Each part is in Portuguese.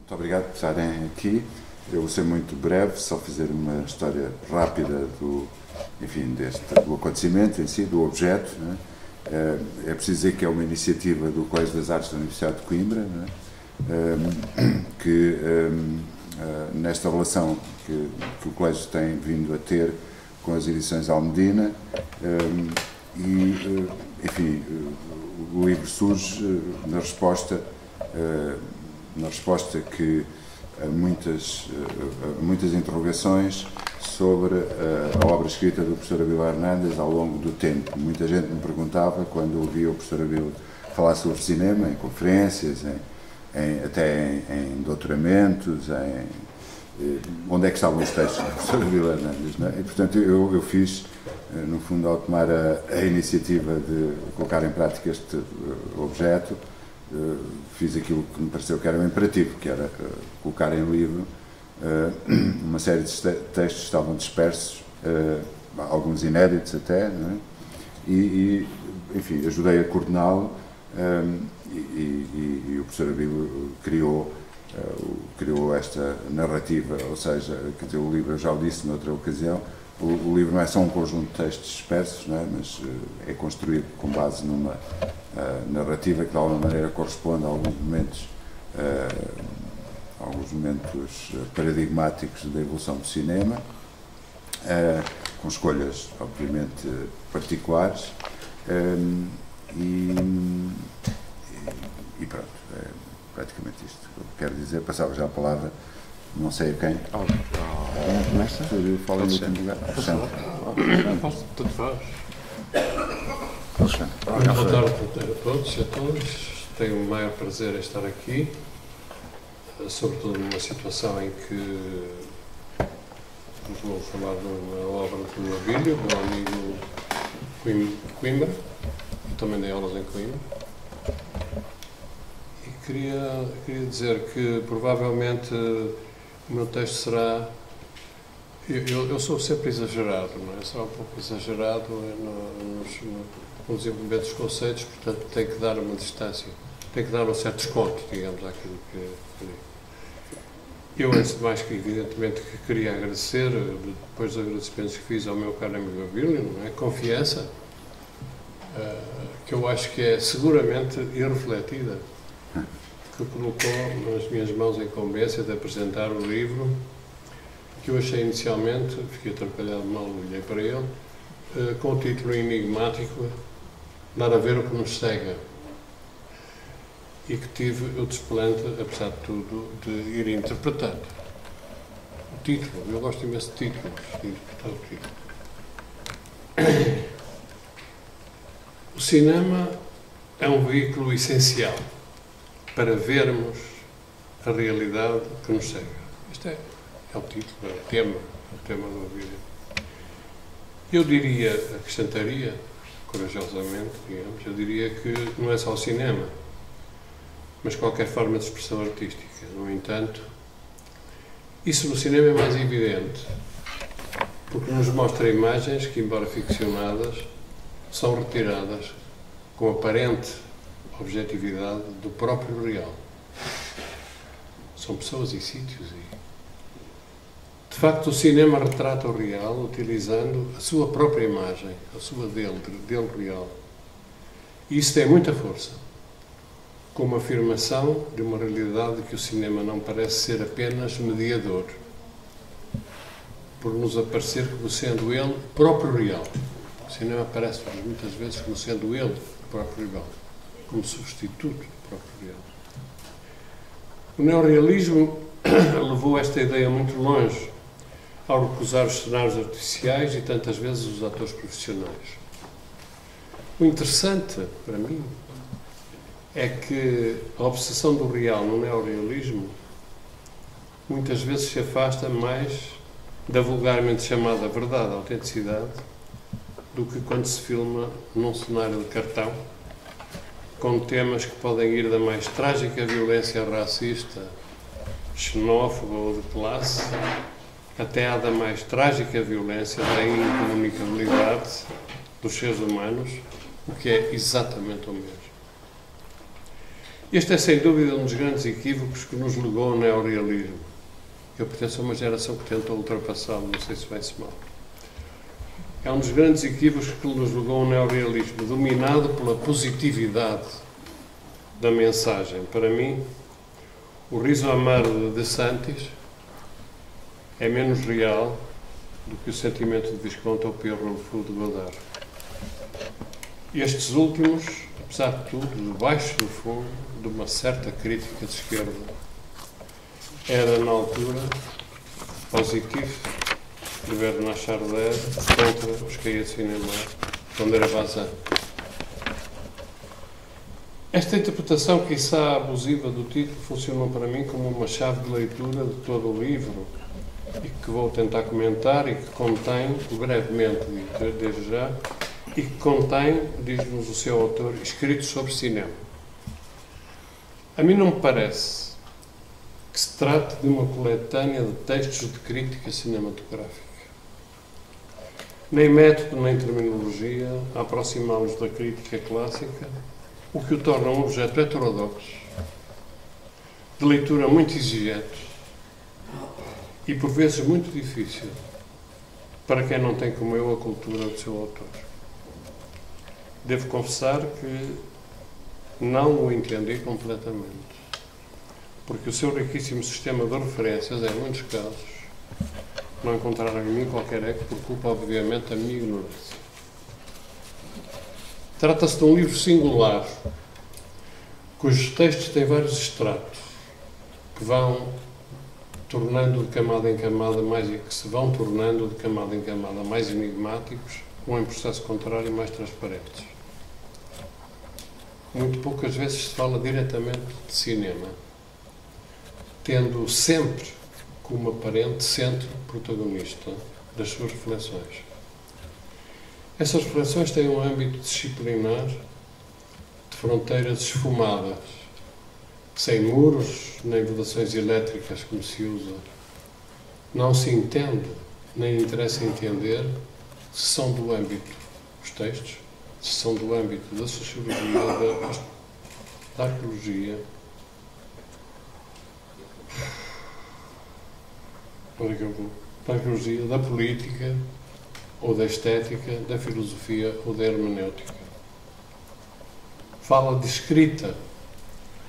Muito obrigado por estarem aqui. Eu vou ser muito breve, só fazer uma história rápida do acontecimento em si, do objeto. Né? É preciso dizer que é uma iniciativa do Colégio das Artes da Universidade de Coimbra, né? Que nesta relação que o Colégio tem vindo a ter com as edições Almedina, o livro surge na resposta que muitas interrogações sobre a obra escrita do professor Abílio Hernandes ao longo do tempo. Muita gente me perguntava, quando ouvia o professor Abílio falar sobre cinema, em conferências, até em doutoramentos, onde é que estavam os textos do professor Abílio Hernandes, não é? E, portanto, eu fiz, no fundo, ao tomar a iniciativa de colocar em prática este objeto, fiz aquilo que me pareceu que era um imperativo, que era colocar em livro uma série de textos que estavam dispersos, alguns inéditos até, não é? Enfim, ajudei a coordená-lo, e o professor Abílio criou esta narrativa, ou seja, quer dizer, o livro, eu já o disse noutra ocasião, o livro não é só um conjunto de textos dispersos, não é? Mas é construído com base numa narrativa que de alguma maneira corresponde a alguns momentos paradigmáticos da evolução do cinema, com escolhas obviamente particulares, e pronto, é praticamente isto que eu quero dizer. Passava já a palavra, não sei a quem. Começa? Eu falo em último lugar. Tudo faz. Boa tarde a todos e a todas. Tenho o maior prazer em estar aqui, sobretudo numa situação em que vou falar de uma obra do Abílio, do amigo de Coimbra. Eu também dei aulas em Coimbra. E queria dizer que provavelmente o meu texto será... Eu sou sempre exagerado, não é? Será um pouco exagerado no desenvolvimento dos conceitos, portanto tem que dar uma distância, tem que dar um certo desconto, digamos, àquilo que eu, antes de mais, que evidentemente que queria agradecer, depois dos agradecimentos que fiz ao meu caro amigo Abílio, não é? Confiança, que eu acho que é seguramente irrefletida, que colocou nas minhas mãos a incumbência de apresentar o livro, que eu achei inicialmente, fiquei atrapalhado mal, olhei para ele, com o título enigmático, Dar a ver o que nos cega, e que tive o desplante, apesar de tudo, de ir interpretando. O título, eu gosto imenso de títulos, de interpretar o título. O cinema é um veículo essencial para vermos a realidade que nos cega. Este é o título, é o tema do vídeo. Eu diria, acrescentaria, corajosamente, digamos, eu diria que não é só o cinema, mas qualquer forma de expressão artística. No entanto, isso no cinema é mais evidente, porque nos mostra imagens que, embora ficcionadas, são retiradas com aparente objetividade do próprio real. São pessoas e sítios. De facto, o cinema retrata o real utilizando a sua própria imagem, a sua dele real. E isso tem muita força, como afirmação de uma realidade que o cinema não parece ser apenas mediador, por nos aparecer como sendo ele próprio real. O cinema aparece-nos muitas vezes como sendo ele próprio real, como substituto do próprio real. O neorrealismo levou esta ideia muito longe, ao recusar os cenários artificiais e tantas vezes os atores profissionais. O interessante, para mim, é que a obsessão do real no neorrealismo muitas vezes se afasta mais da vulgarmente chamada verdade, a autenticidade, do que quando se filma num cenário de cartão, com temas que podem ir da mais trágica violência racista, xenófoba ou de classe, até à da mais trágica violência da incomunicabilidade dos seres humanos, o que é exatamente o mesmo. Este é, sem dúvida, um dos grandes equívocos que nos legou ao neorrealismo. Eu pertenço a uma geração que tentou ultrapassá-lo, não sei se bem-se mal. É um dos grandes equívocos que nos legou ao neorrealismo, dominado pela positividade da mensagem. Para mim, o riso amaro de De Santis é menos real do que o sentimento de Visconti ou Pierre de Godard. Estes últimos, apesar de tudo, debaixo do fogo de uma certa crítica de esquerda, era, na altura, positivo escrever na Chardin contra os cahiers de cinema, quando era Bazin. Esta interpretação, quiçá abusiva do título, funcionou para mim como uma chave de leitura de todo o livro, e que vou tentar comentar, e que contém, brevemente, desde já, e que contém, diz-nos o seu autor, escritos sobre cinema. A mim não me parece que se trate de uma coletânea de textos de crítica cinematográfica. Nem método, nem terminologia a aproximá-los da crítica clássica, o que o torna um objeto heterodoxo, de leitura muito exigente e, por vezes, muito difícil para quem não tem, como eu, a cultura do seu autor. Devo confessar que não o entendi completamente, porque o seu riquíssimo sistema de referências, em muitos casos, não encontraram em mim qualquer eco por culpa, obviamente, da minha ignorância. Trata-se de um livro singular, cujos textos têm vários extratos, que vão tornando de camada em camada que se vão tornando de camada em camada mais enigmáticos, ou em processo contrário mais transparentes. Muito poucas vezes se fala diretamente de cinema, tendo sempre como aparente centro protagonista das suas reflexões. Essas reflexões têm um âmbito disciplinar de fronteiras esfumadas, sem muros nem vedações elétricas como se usa. Não se entende, nem interessa entender, se são do âmbito, os textos, se são do âmbito da sociologia, da arqueologia, da arqueologia, da política, ou da estética, da filosofia ou da hermenêutica. Fala de escrita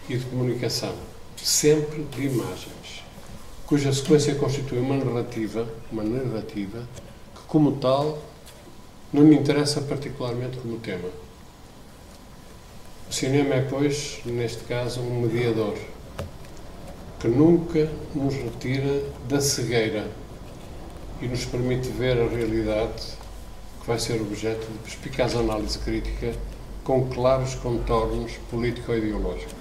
e de comunicação, sempre de imagens, cuja sequência constitui uma narrativa que, como tal, não me interessa particularmente como tema. O cinema é, pois, neste caso, um mediador que nunca nos retira da cegueira e nos permite ver a realidade que vai ser objeto de perspicaz análise crítica com claros contornos político-ideológicos.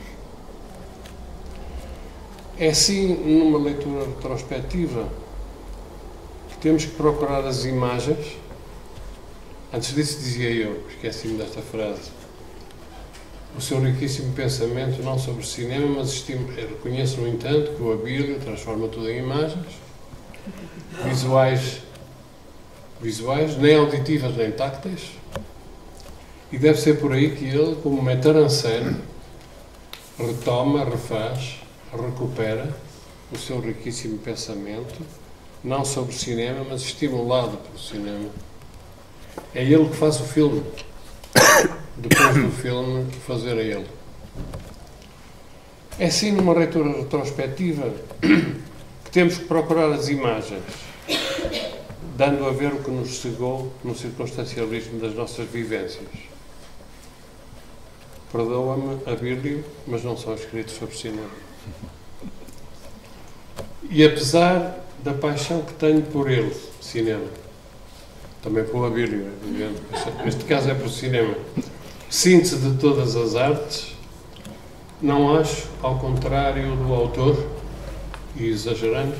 É assim, numa leitura retrospectiva, que temos que procurar as imagens. Antes disso dizia eu, esqueci-me desta frase, o seu riquíssimo pensamento não sobre cinema, mas reconheço, no entanto, que o Abílio transforma tudo em imagens, visuais, nem auditivas nem tácteis, e deve ser por aí que ele, como metteur en scène, retoma, refaz, recupera o seu riquíssimo pensamento, não sobre cinema, mas estimulado pelo cinema. É ele que faz o filme, depois do filme fazer a ele. É assim, numa leitura retrospectiva, que temos que procurar as imagens, dando a ver o que nos cegou no circunstancialismo das nossas vivências. Perdoa-me, Abílio, mas não são escritos sobre cinema. E apesar da paixão que tenho por ele, cinema, também pelo Abílio, neste caso é pelo cinema, síntese de todas as artes, não acho, ao contrário do autor, e exagerando,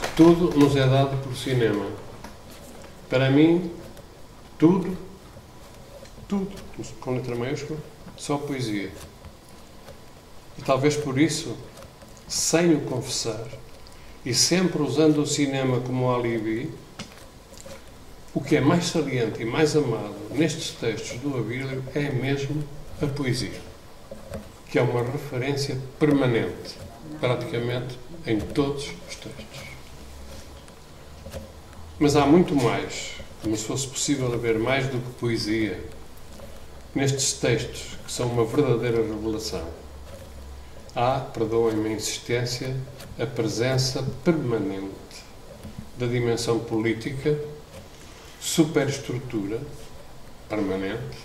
que tudo nos é dado por cinema. Para mim, tudo, com letra maiúscula, só poesia. E talvez por isso, sem o confessar, e sempre usando o cinema como alibi, o que é mais saliente e mais amado nestes textos do Abílio é mesmo a poesia. que é uma referência permanente, praticamente em todos os textos. Mas há muito mais, como se fosse possível haver mais do que poesia, nestes textos que são uma verdadeira revelação. Há, perdoem-me a insistência, a presença permanente da dimensão política, superestrutura, permanente,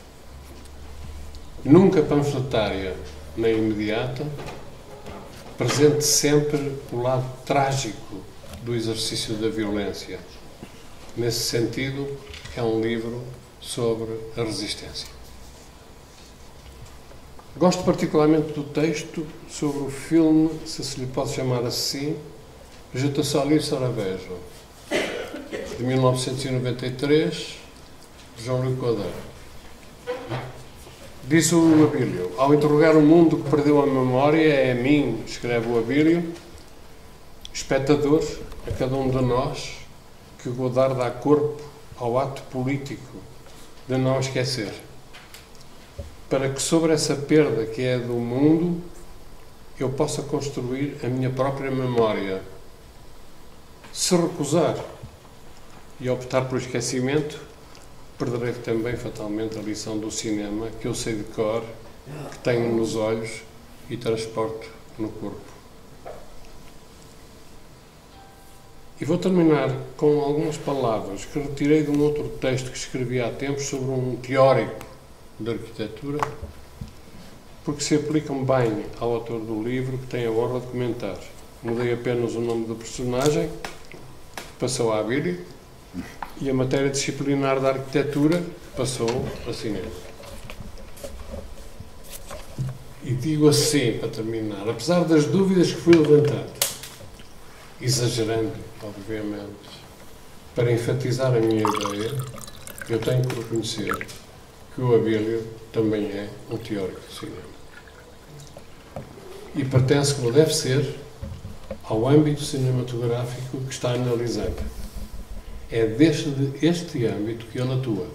nunca panfletária nem imediata, presente sempre o lado trágico do exercício da violência. Nesse sentido, é um livro sobre a resistência. Gosto particularmente do texto sobre o filme, se lhe pode chamar assim, Je te salue Sarajevo, de 1993, de Jean-Luc Godard. Disse o Abílio: ao interrogar o mundo que perdeu a memória, é a mim, escreve o Abílio, espectador, a cada um de nós, que Godard dá corpo ao ato político de não esquecer, para que sobre essa perda que é do mundo eu possa construir a minha própria memória. Se recusar e optar por esquecimento, perderei também fatalmente a lição do cinema que eu sei de cor, que tenho nos olhos e transporto no corpo. E vou terminar com algumas palavras que retirei de um outro texto que escrevi há tempos sobre um teórico de arquitetura, porque se aplicam bem ao autor do livro, que tem a honra de comentar. Mudei apenas o nome do personagem, passou a Abílio, e a matéria disciplinar da arquitetura passou a cinema. E digo assim, para terminar, apesar das dúvidas que fui levantando, exagerando, obviamente, para enfatizar a minha ideia, eu tenho que reconhecer que o Abílio também é um teórico de cinema. E pertence, como deve ser, ao âmbito cinematográfico que está analisando. É deste âmbito que ele atua,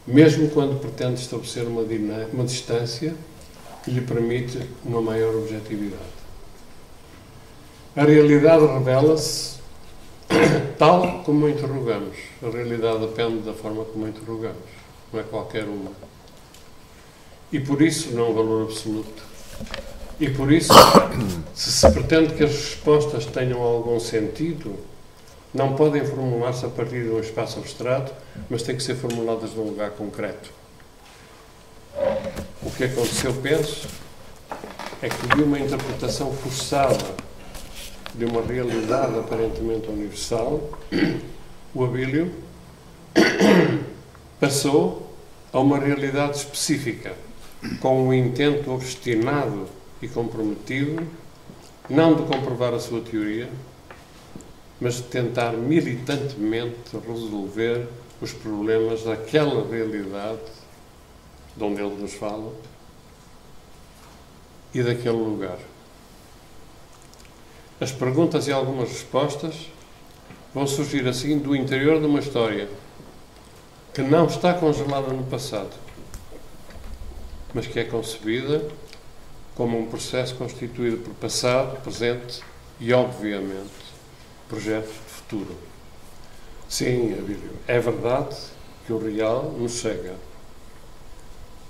mesmo quando pretende estabelecer uma distância que lhe permite uma maior objetividade. A realidade revela-se tal como a interrogamos. A realidade depende da forma como a interrogamos, não é qualquer uma. E por isso não é um valor absoluto. E por isso, se pretende que as respostas tenham algum sentido, não podem formular-se a partir de um espaço abstrato, mas têm que ser formuladas num lugar concreto. O que aconteceu, penso, é que de uma interpretação forçada de uma realidade aparentemente universal, o Abílio passou a uma realidade específica, com um intento obstinado e comprometido, não de comprovar a sua teoria, mas de tentar militantemente resolver os problemas daquela realidade de onde ele nos fala e daquele lugar. As perguntas e algumas respostas vão surgir assim do interior de uma história que não está congelada no passado, mas que é concebida como um processo constituído por passado, presente e, obviamente, projeto de futuro. Sim, Abílio, é verdade que o real nos cega.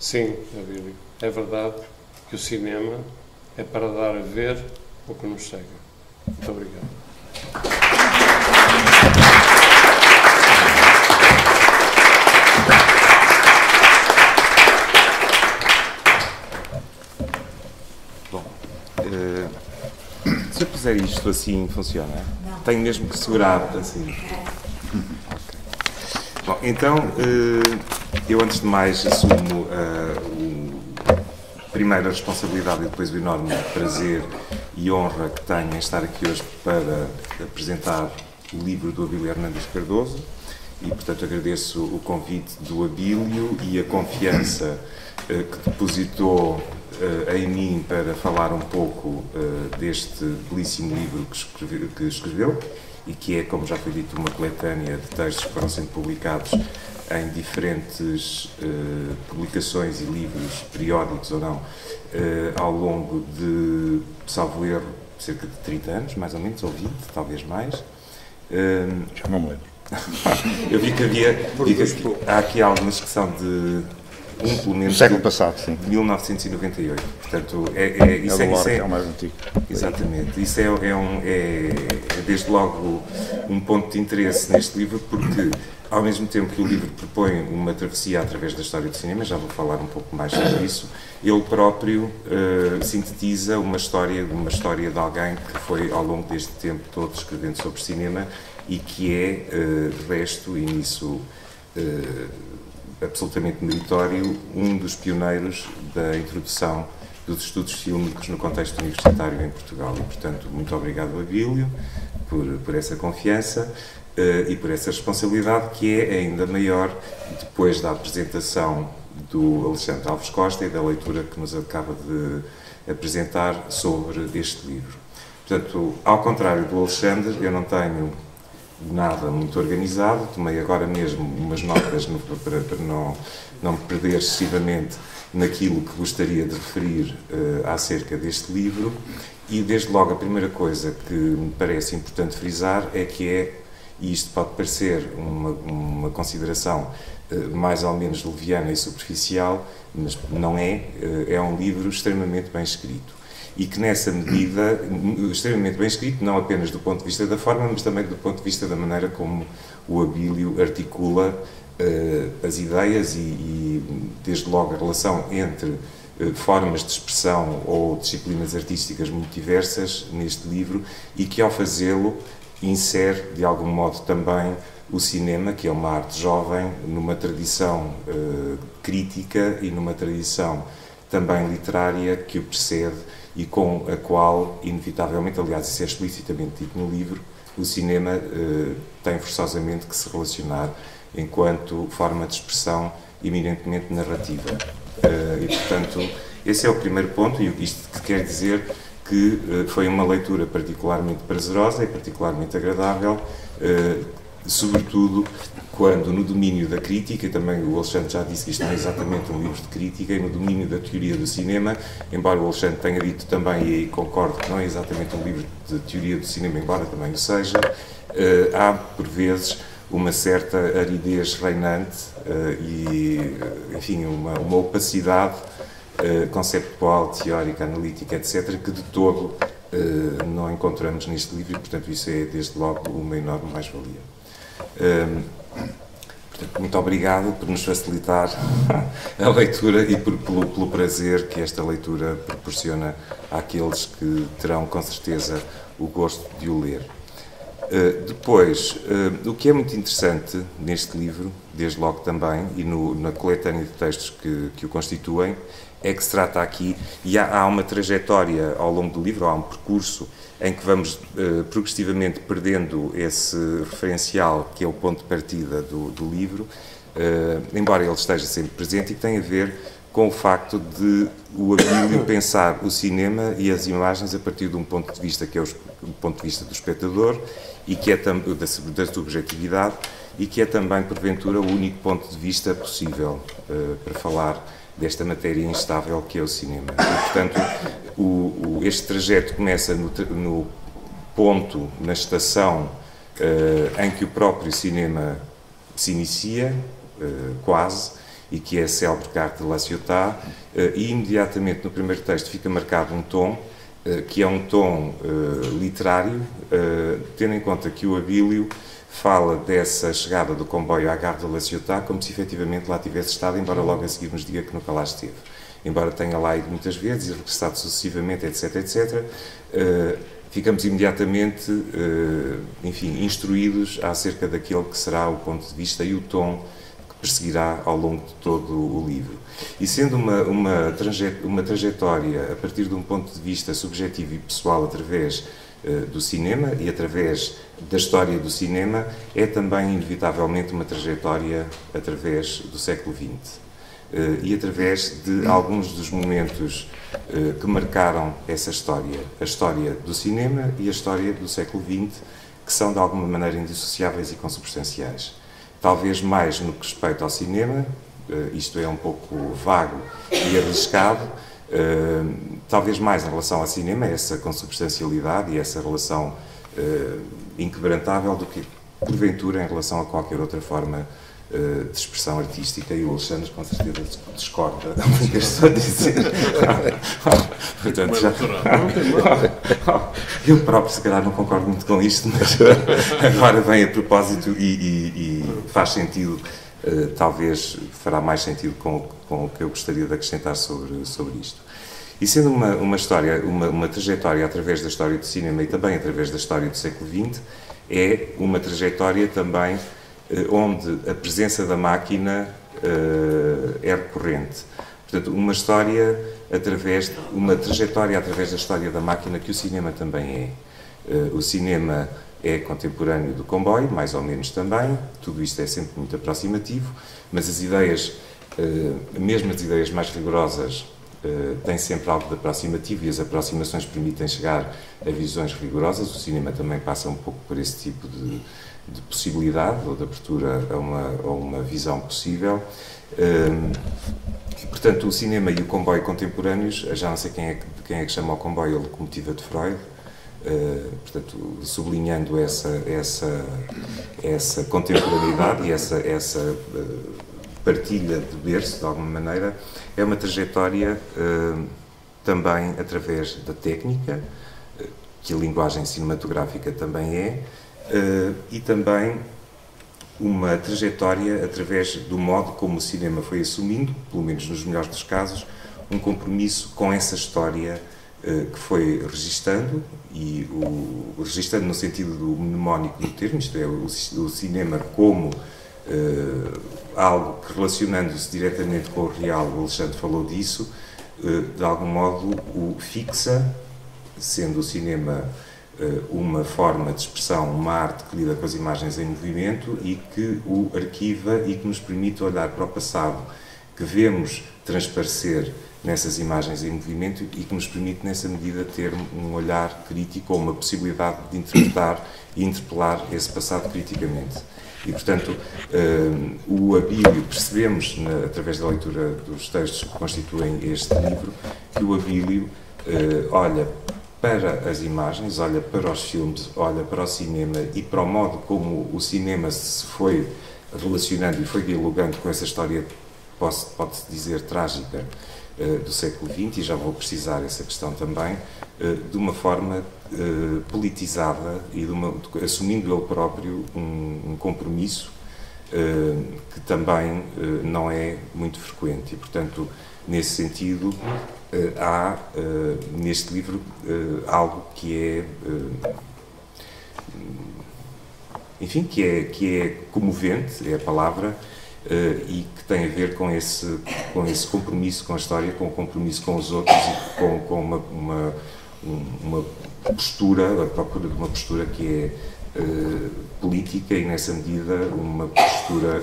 Sim, Abílio, é verdade que o cinema é para dar a ver o que nos cega. Muito obrigado. Bom, se eu puser isto assim, funciona? Não. Tenho mesmo que segurar assim. Okay. Bom, então, eu antes de mais assumo primeiro a responsabilidade e depois o enorme prazer e honra que tenho em estar aqui hoje para apresentar o livro do Abílio Hernández Cardoso e, portanto, agradeço o convite do Abílio e a confiança que depositou em mim para falar um pouco deste belíssimo livro que escreveu e que é, como já foi dito, uma coletânea de textos que foram sendo publicados em diferentes publicações e livros, periódicos ou não, ao longo de, salvo erro, cerca de 30 anos, mais ou menos, ou 20, talvez mais. Já não me lembro. Eu vi que há aqui algumas que são de pelo menos século passado, sim. 1998. Portanto, Isso é o mais antigo. Exatamente. Isso é desde logo um ponto de interesse neste livro, porque ao mesmo tempo que o livro propõe uma travessia através da história do cinema, já vou falar um pouco mais sobre isso, ele próprio sintetiza uma história de alguém que foi ao longo deste tempo todo escrevendo sobre cinema e que é, de resto, e nisso absolutamente meritório, um dos pioneiros da introdução dos estudos fílmicos no contexto universitário em Portugal. E, portanto, muito obrigado, Abílio, por essa confiança e por essa responsabilidade, que é ainda maior depois da apresentação do Alexandre Alves Costa e da leitura que nos acaba de apresentar sobre este livro. Portanto, ao contrário do Alexandre, eu não tenho nada muito organizado, tomei agora mesmo umas notas para não me perder excessivamente naquilo que gostaria de referir acerca deste livro, e desde logo a primeira coisa que me parece importante frisar é que e isto pode parecer uma consideração mais ou menos leviana e superficial, mas não é um livro extremamente bem escrito. E que nessa medida, extremamente bem escrito, não apenas do ponto de vista da forma, mas também do ponto de vista da maneira como o Abílio articula as ideias e desde logo a relação entre formas de expressão ou disciplinas artísticas muito diversas neste livro, e que ao fazê-lo insere de algum modo também o cinema, que é uma arte jovem, numa tradição crítica e numa tradição também literária que o precede e com a qual, inevitavelmente, aliás, isso é explicitamente dito no livro, o cinema tem forçosamente que se relacionar enquanto forma de expressão eminentemente narrativa. E, portanto, esse é o primeiro ponto, e isto que quer dizer que foi uma leitura particularmente prazerosa e particularmente agradável, sobretudo quando no domínio da crítica, e também o Alexandre já disse que isto não é exatamente um livro de crítica, e no domínio da teoria do cinema, embora o Alexandre tenha dito também, e aí concordo que não é exatamente um livro de teoria do cinema, embora também o seja, há por vezes uma certa aridez reinante e, enfim, uma opacidade conceptual, teórica, analítica, etc., que de todo não encontramos neste livro, e portanto isso é desde logo uma enorme mais-valia. Portanto, muito obrigado por nos facilitar a leitura e pelo prazer que esta leitura proporciona àqueles que terão com certeza o gosto de o ler. Depois, o que é muito interessante neste livro, desde logo também, e na coletânea de textos que o constituem, é que se trata aqui, e há uma trajetória ao longo do livro, há um percurso em que vamos progressivamente perdendo esse referencial que é o ponto de partida do livro, embora ele esteja sempre presente, e que tem a ver com o facto de o Abílio pensar o cinema e as imagens a partir de um ponto de vista que é o ponto de vista do espectador, e que é da subjetividade, e que é também, porventura, o único ponto de vista possível para falar desta matéria instável que é o cinema. E, portanto, este trajeto começa no ponto, na estação em que o próprio cinema se inicia, quase, e que é a célebre Gare de la Ciotat, e imediatamente no primeiro texto fica marcado um tom, que é um tom literário, tendo em conta que o Abílio fala dessa chegada do comboio à Gare de la Ciotat como se efetivamente lá tivesse estado, embora logo a seguir nos diga que nunca lá esteve. Embora tenha lá ido muitas vezes e regressado sucessivamente, etc., etc., ficamos imediatamente, enfim, instruídos acerca daquele que será o ponto de vista e o tom que perseguirá ao longo de todo o livro. E sendo uma trajetória a partir de um ponto de vista subjetivo e pessoal através do cinema e através da história do cinema, é também inevitavelmente uma trajetória através do século XX e através de alguns dos momentos que marcaram essa história, a história do cinema e a história do século XX, que são de alguma maneira indissociáveis e consubstanciais. talvez mais no que respeita ao cinema, isto é um pouco vago e arriscado, talvez mais em relação ao cinema, essa consubstancialidade e essa relação inquebrantável do que, porventura, em relação a qualquer outra forma de expressão artística, e o Alexandre com certeza discorda do que estou a dizer. Portanto, eu próprio se calhar não concordo muito com isto, mas agora vem a propósito e faz sentido, talvez fará mais sentido com o que eu gostaria de acrescentar sobre isto. E sendo uma história, uma trajetória através da história do cinema e também através da história do século XX, é uma trajetória também onde a presença da máquina é recorrente. Portanto, uma trajetória através da história da máquina que o cinema também é. O cinema é contemporâneo do comboio, mais ou menos também, tudo isto é sempre muito aproximativo, mas as ideias, mesmo as ideias mais rigorosas, têm sempre algo de aproximativo, e as aproximações permitem chegar a visões rigorosas. O cinema também passa um pouco por esse tipo de possibilidade, ou de abertura a uma visão possível. E, portanto, o cinema e o comboio contemporâneos, já não sei quem é que chama o comboio a locomotiva de Freud, portanto, sublinhando essa contemporaneidade e essa partilha de berço, de alguma maneira, é uma trajetória também através da técnica, que a linguagem cinematográfica também é, e também uma trajetória através do modo como o cinema foi assumindo, pelo menos nos melhores dos casos, um compromisso com essa história que foi registando, e registando no sentido do mnemónico do termo, isto é, o cinema como algo que, relacionando-se diretamente com o real, o Alexandre falou disso, de algum modo o fixa, sendo o cinema uma forma de expressão, uma arte que lida com as imagens em movimento e que o arquiva e que nos permite olhar para o passado que vemos transparecer nessas imagens em movimento e que nos permite, nessa medida, ter um olhar crítico ou uma possibilidade de interpretar e interpelar esse passado criticamente. E, portanto, o Abílio, percebemos, através da leitura dos textos que constituem este livro, que o Abílio olha para as imagens, olha para os filmes, olha para o cinema e para o modo como o cinema se foi relacionando e foi dialogando com essa história, pode-se dizer, trágica do século XX, e já vou precisar essa questão também, de uma forma politizada e assumindo ele próprio um compromisso que também não é muito frequente. E, portanto, nesse sentido, há neste livro algo que é, enfim, que é comovente, é a palavra, e que tem a ver com esse compromisso com a história, com o compromisso com os outros e com uma postura, a procura de uma postura que é política e, nessa medida, uma postura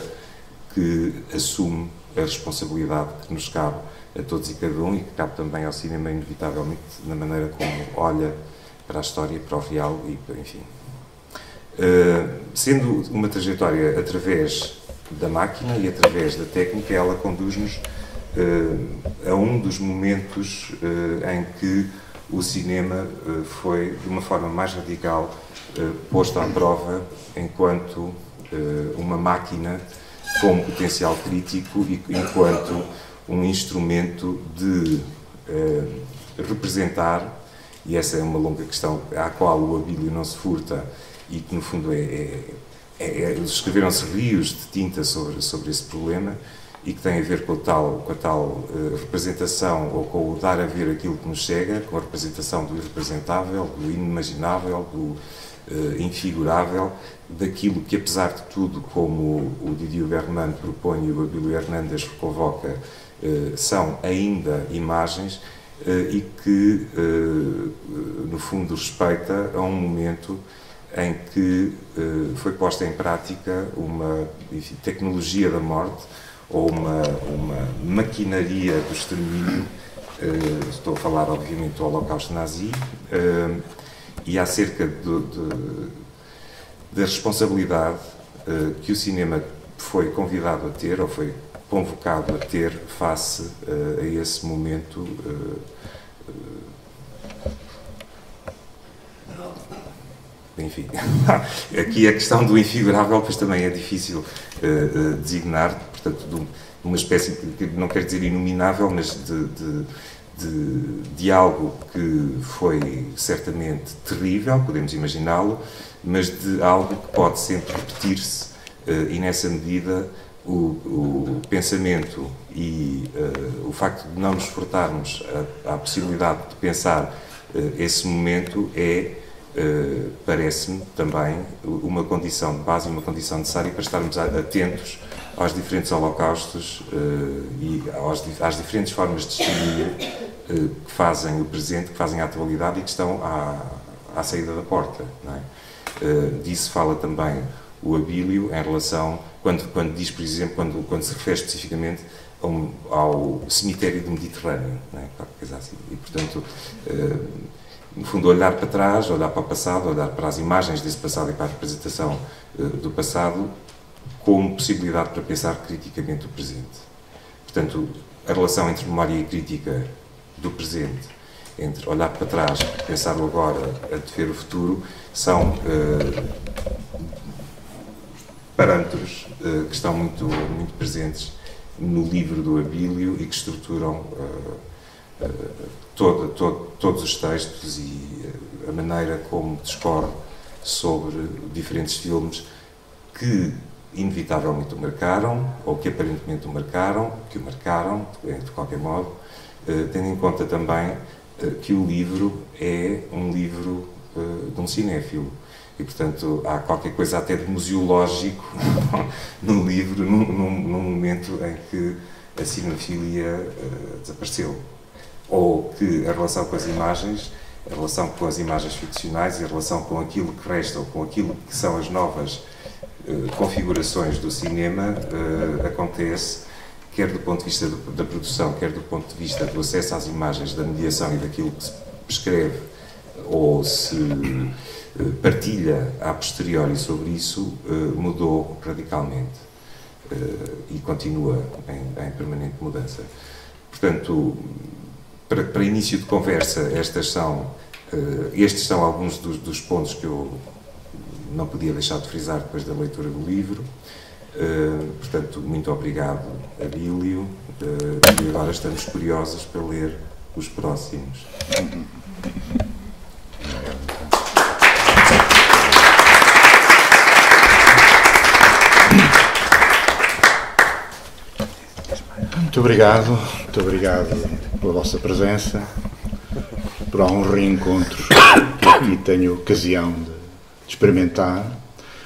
que assume a responsabilidade que nos cabe a todos e cada um, e que cabe também ao cinema, inevitavelmente, na maneira como olha para a história, para o real, e enfim. Sendo uma trajetória através da máquina e através da técnica, ela conduz-nos a um dos momentos em que o cinema foi, de uma forma mais radical, posto à prova enquanto uma máquina com potencial crítico e enquanto um instrumento de representar, e essa é uma longa questão à qual o Abílio não se furta e que, no fundo, escreveram-se rios de tinta sobre esse problema, e que tem a ver com a tal representação, ou com o dar a ver aquilo que nos chega, com a representação do irrepresentável, do inimaginável, do infigurável, daquilo que, apesar de tudo, como o Didier Bergman propõe e o Abílio Hernández convoca, são ainda imagens, e que, no fundo, respeita a um momento em que foi posta em prática uma tecnologia da morte, ou uma maquinaria do extermínio. Estou a falar, obviamente, do Holocausto Nazi, e acerca da responsabilidade que o cinema foi convidado a ter, ou foi convocado a ter, face a esse momento enfim, aqui a questão do infigurável, pois também é difícil designar, portanto, de uma espécie, que não quer dizer inominável, mas de algo que foi certamente terrível, podemos imaginá-lo, mas de algo que pode sempre repetir-se, e nessa medida o pensamento e o facto de não nos furtarmos à possibilidade de pensar esse momento parece-me também uma condição de base, uma condição necessária para estarmos atentos aos diferentes holocaustos e às diferentes formas de distinguir que fazem o presente, que fazem a atualidade e que estão à saída da porta. Não é? Disso fala também o Abílio em relação, quando diz, por exemplo, quando se refere especificamente ao cemitério do Mediterrâneo, não é? Qualquer coisa assim. E, portanto, no fundo, olhar para trás, olhar para o passado, olhar para as imagens desse passado e para a representação do passado como possibilidade para pensar criticamente o presente. Portanto, a relação entre memória e crítica do presente, entre olhar para trás, pensar o agora, antever o futuro, são parâmetros que estão muito, muito presentes no livro do Abílio e que estruturam todos os textos e a maneira como discorre sobre diferentes filmes que inevitavelmente o marcaram, ou que aparentemente o marcaram, de qualquer modo, tendo em conta também que o livro é um livro de um cinéfilo. E, portanto, há qualquer coisa até de museológico no livro, num momento em que a cinefilia desapareceu. Ou que a relação com as imagens, a relação com as imagens ficcionais e a relação com aquilo que resta, ou com aquilo que são as novas configurações do cinema, acontece, quer do ponto de vista da produção, quer do ponto de vista do acesso às imagens, da mediação e daquilo que se escreve ou se partilha a posteriori sobre isso, mudou radicalmente e continua em permanente mudança. Portanto, para início de conversa, estes são alguns dos pontos que eu não podia deixar de frisar depois da leitura do livro. Portanto, muito obrigado, Abílio, e agora estamos curiosos para ler os próximos. Muito obrigado pela vossa presença, por alguns reencontros que aqui tenho ocasião de experimentar.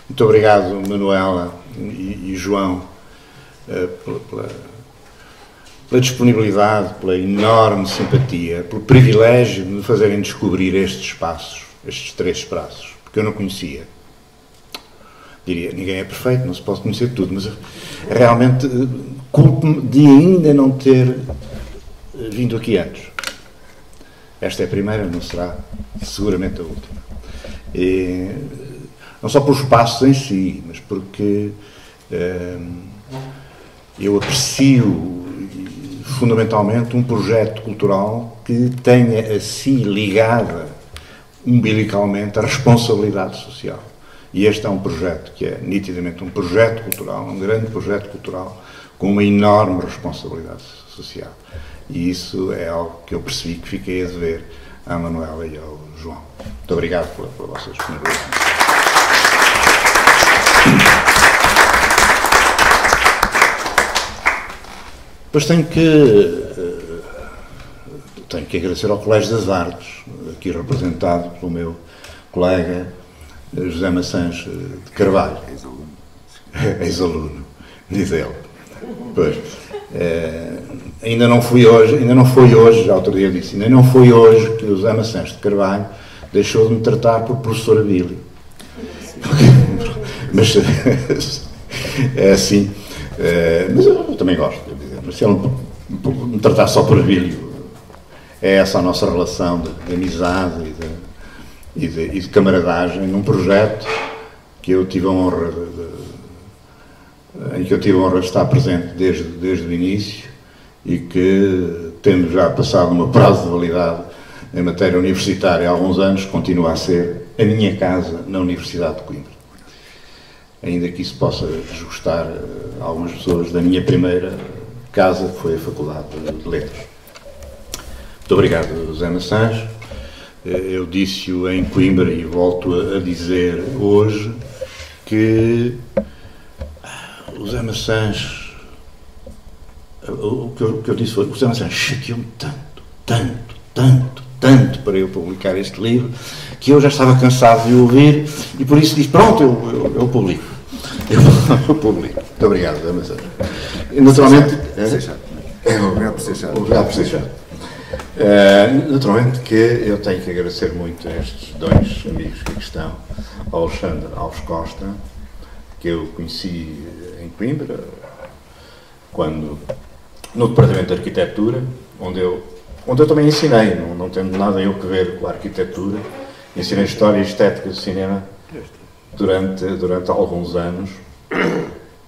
Muito obrigado, Manuela e João, pela disponibilidade, pela enorme simpatia, pelo privilégio de me fazerem descobrir estes espaços, estes 3 espaços, porque eu não conhecia. Diria, ninguém é perfeito, não se pode conhecer tudo, mas realmente culpo-me de ainda não ter vindo aqui antes. Esta é a primeira, não será seguramente a última. E, não só por espaços em si, mas porque eu aprecio fundamentalmente um projeto cultural que tenha a si ligada umbilicalmente a responsabilidade social. E este é um projeto que é nitidamente um projeto cultural, um grande projeto cultural, com uma enorme responsabilidade social. E isso é algo que eu percebi que fiquei a dever à Manuela e ao João. Muito obrigado pela vossa disponibilidade. Depois tenho que agradecer ao Colégio das Artes, aqui representado pelo meu colega José Maçãs de Carvalho. Ex-aluno, diz ele. Pois, ainda não foi hoje, já outro dia disse, ainda não foi hoje que o José Maçãs de Carvalho deixou de me tratar por professor Abílio. Mas é assim. Mas eu também gosto, quer dizer, mas se ele me tratar só por Abílio, é essa a nossa relação de amizade e de camaradagem num projeto que eu tive a honra em que eu tive a honra de estar presente desde o início e que, tendo já passado uma prazo de validade em matéria universitária há alguns anos, continua a ser a minha casa na Universidade de Coimbra. Ainda que isso possa desgostar algumas pessoas da minha primeira casa, que foi a Faculdade de Letras. Muito obrigado, José Maçãs. Eu disse-o em Coimbra e volto a dizer hoje que o José Maçãs, o que eu disse foi, o José Maçãs chateou-me tanto para eu publicar este livro, que eu já estava cansado de o ouvir e por isso disse, pronto, eu publico. Eu publico. Muito obrigado, José Maçãs. Naturalmente... Obrigado por ser chato. Obrigado por ser chato. Naturalmente que eu tenho que agradecer muito a estes dois amigos que aqui estão, ao Alexandre Alves Costa, que eu conheci em Coimbra, no Departamento de Arquitetura, onde eu também ensinei, não tendo nada eu que ver com a arquitetura, ensinei História e Estética do Cinema durante alguns anos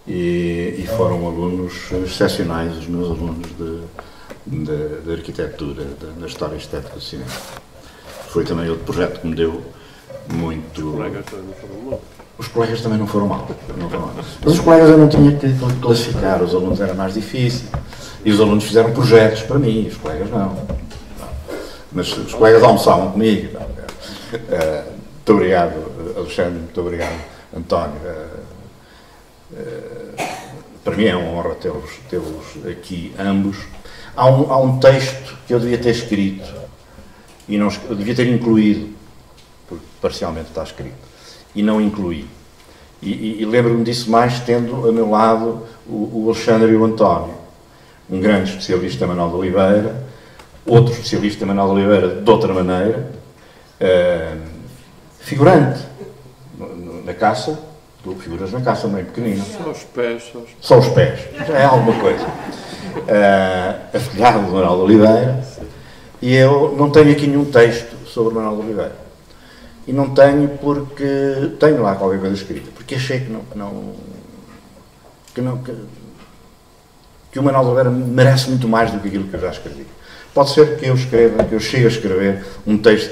e foram alunos excepcionais, os meus alunos de arquitetura, da História e Estética do Cinema. Foi também outro projeto que me deu muito... Os colegas também não foram mal. Mas os colegas eu não tinha que classificar, os alunos era mais difícil. E os alunos fizeram projetos para mim, os colegas não. Mas os colegas almoçavam comigo. Muito obrigado, Alexandre, muito obrigado, António. Para mim é uma honra tê-los aqui ambos. Há um texto que eu devia ter escrito, e eu devia ter incluído, porque parcialmente está escrito, e não incluí. E lembro-me disso mais tendo a meu lado o Alexandre e o António, um grande especialista, Manuel de Oliveira, outro especialista, Manuel de Oliveira, de outra maneira, figurante na caça, figuras na caça, meio pequenino. Só os pés, já é alguma coisa. Afilhado de Manuel de Oliveira, e eu não tenho aqui nenhum texto sobre Manuel de Oliveira. E não tenho porque tenho lá qualquer coisa escrita, porque achei que o Manuel de Oliveira merece muito mais do que aquilo que eu já escrevi. Pode ser que eu chegue a escrever um texto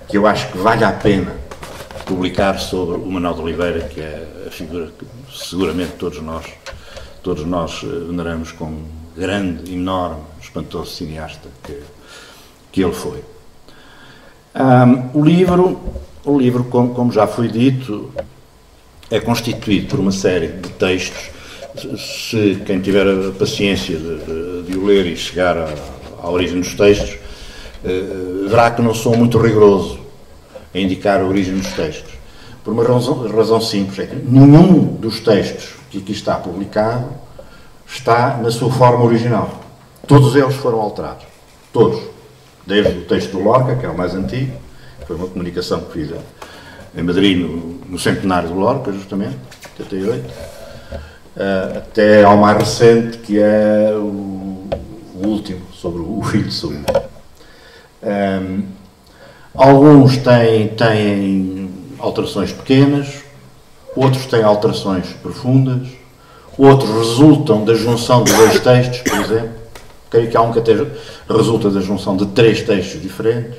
que eu acho que vale a pena publicar sobre o Manuel de Oliveira, que é a figura que seguramente todos nós veneramos como grande, enorme, espantoso cineasta que ele foi. O livro, como já foi dito, é constituído por uma série de textos. Se quem tiver a paciência de o ler e chegar à origem dos textos, verá que não sou muito rigoroso a indicar a origem dos textos. Por uma razão simples, é que nenhum dos textos que aqui está publicado está na sua forma original. Todos eles foram alterados. Todos. Desde o texto do Lorca, que é o mais antigo, foi uma comunicação que fiz em Madrid no centenário do Lorca, justamente, 78, até ao mais recente, que é o último, sobre o filho de Sully. Alguns têm alterações pequenas, outros têm alterações profundas, outros resultam da junção de dois textos, por exemplo. Creio que há um que até resulta da junção de 3 textos diferentes.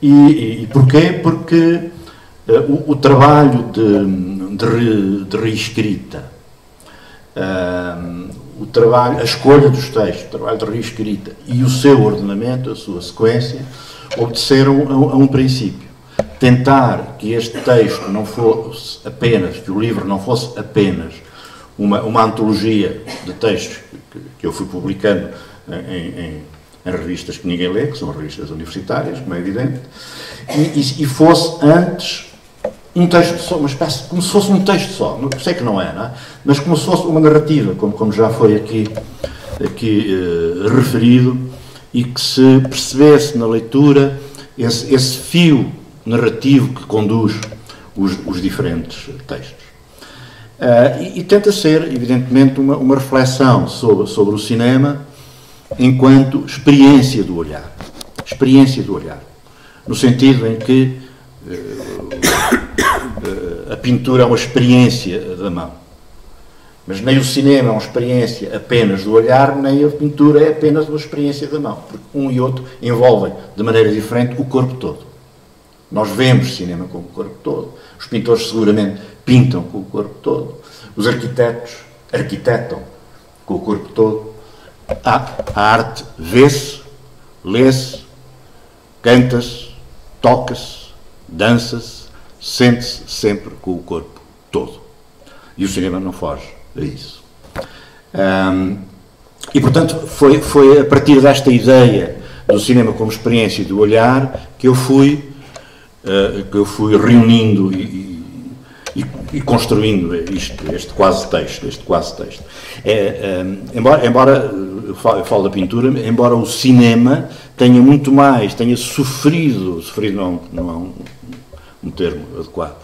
E porquê? Porque o trabalho de reescrita, a escolha dos textos, o trabalho de reescrita e o seu ordenamento, a sua sequência, obedeceram a um princípio. Tentar que este texto não fosse apenas, que o livro não fosse apenas uma antologia de textos que eu fui publicando em revistas que ninguém lê, que são revistas universitárias, como é evidente, e fosse antes um texto só, uma espécie, como se fosse um texto só, sei que não é, mas como se fosse uma narrativa, como já foi aqui referido, e que se percebesse na leitura esse fio narrativo que conduz os diferentes textos. E tenta ser, evidentemente, uma reflexão sobre o cinema enquanto experiência do olhar. Experiência do olhar. No sentido em que a pintura é uma experiência da mão. Mas nem o cinema é uma experiência apenas do olhar, nem a pintura é apenas uma experiência da mão, porque um e outro envolvem de maneira diferente o corpo todo. Nós vemos cinema com o corpo todo, os pintores seguramente pintam com o corpo todo, os arquitetos arquitetam com o corpo todo. A arte vê-se, lê-se, canta-se, toca-se, dança-se, sente-se sempre com o corpo todo. E o cinema não foge a isso. E, portanto, foi a partir desta ideia do cinema como experiência do olhar que eu fui reunindo e construindo este quase texto. Embora eu falo da pintura, embora o cinema tenha sofrido não é um termo adequado,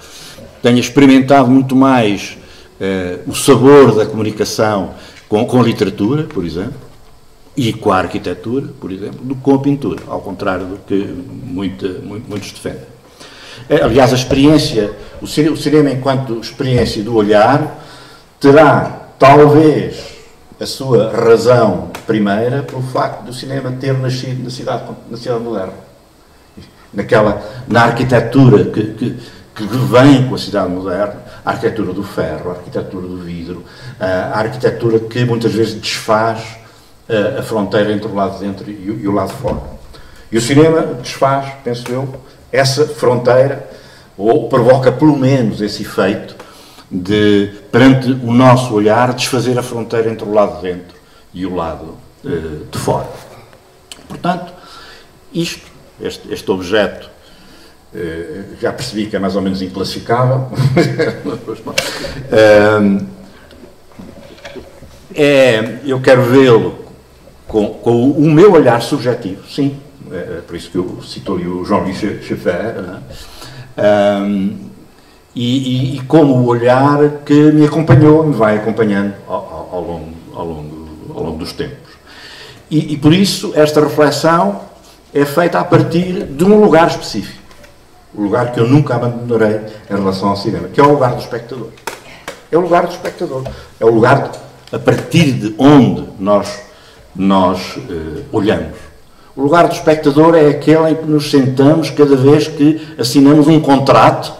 tenha experimentado muito mais o sabor da comunicação com a literatura, por exemplo, e com a arquitetura, por exemplo, do que com a pintura, ao contrário do que muitos defendem. Aliás, a experiência, o cinema enquanto experiência do olhar, terá talvez a sua razão primeira pelo facto do cinema ter nascido na cidade moderna. Na arquitetura que vem com a cidade moderna, a arquitetura do ferro, a arquitetura do vidro, a arquitetura que muitas vezes desfaz a fronteira entre o lado de dentro e o lado de fora. E o cinema desfaz, penso eu, essa fronteira, ou provoca pelo menos esse efeito de, perante o nosso olhar, desfazer a fronteira entre o lado de dentro e o lado de fora. Portanto, este objeto, já percebi que é mais ou menos inclassificável, eu quero vê-lo com o meu olhar subjetivo, sim, por isso que eu cito-lhe o Jean-Louis Schaeffer, e como o olhar que me acompanhou, me vai acompanhando ao longo dos tempos. E por isso esta reflexão é feita a partir de um lugar específico, o lugar que eu nunca abandonarei em relação ao cinema, que é o lugar do espectador. É o lugar do espectador, é o lugar a partir de onde nós olhamos. O lugar do espectador é aquele em que nos sentamos cada vez que assinamos um contrato